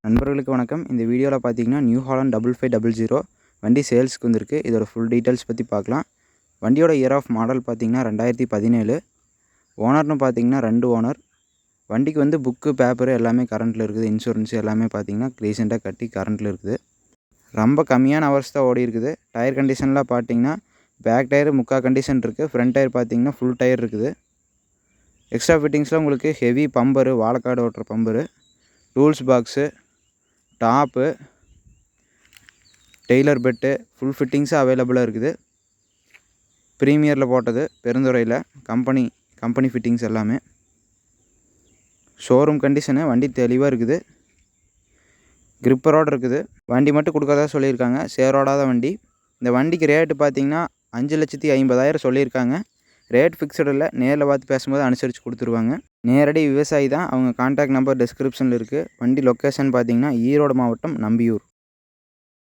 நண்பர்களுக்கு வணக்கம். இந்த வீடியோவில் பார்த்தீங்கன்னா நியூ ஹாலண்ட் 5500 வண்டி சேல்ஸ்க்கு வந்திருக்கு. இதோட ஃபுல் டீட்டெயில்ஸ் பற்றி பார்க்கலாம். வண்டியோட இயர் ஆஃப் மாடல் பார்த்தீங்கன்னா 2017. ஓனர்னு பார்த்தீங்கன்னா 2 ஓனர். வண்டிக்கு வந்து புக்கு பேப்பரு எல்லாமே கரண்ட்டில் இருக்குது. இன்சூரன்ஸ் எல்லாமே பார்த்தீங்கன்னா ரீசெண்டாக கட்டி கரண்ட்டில் இருக்குது. ரொம்ப கம்மியான ஹவர்ஸ் தான் ஓடி இருக்குது. டயர் கண்டிஷன்லாம் பார்த்தீங்கன்னா பேக் டயர் முக்கால் கண்டிஷன் இருக்குது. ஃப்ரண்ட் டயர் பார்த்தீங்கன்னா ஃபுல் டயர் இருக்குது. எக்ஸ்ட்ரா ஃபிட்டிங்ஸில் உங்களுக்கு ஹெவி பம்பரு, வாழைக்காடு ஓட்டுற bumper, tools box, top, trailer bed, full fittings அவைலபிளாக இருக்குது. ப்ரீமியரில் போட்டது, பெருந்துறையில் கம்பெனி ஃபிட்டிங்ஸ் எல்லாமே. ஷோரூம் கண்டிஷனு, வண்டி தெளிவாக இருக்குது. கிரிப்பரோடு இருக்குது. வண்டி மட்டும் கொடுக்கறதா சொல்லியிருக்காங்க, சேரோடாத வண்டி. இந்த வண்டிக்கு ரேட்டு பார்த்தீங்கன்னா 5,50,000 சொல்லியிருக்காங்க. ரேட் ஃபிக்ஸடு இல்லை, நேரில் பார்த்து பேசும்போது அனுசரித்து கொடுத்துருவாங்க. நேரடி விவசாயி தான். அவங்க கான்டாக்ட் நம்பர் டிஸ்கிரிப்ஷனில் இருக்குது. வண்டி லொக்கேஷன் பார்த்தீங்கன்னா ஈரோடு மாவட்டம் நம்பியூர்.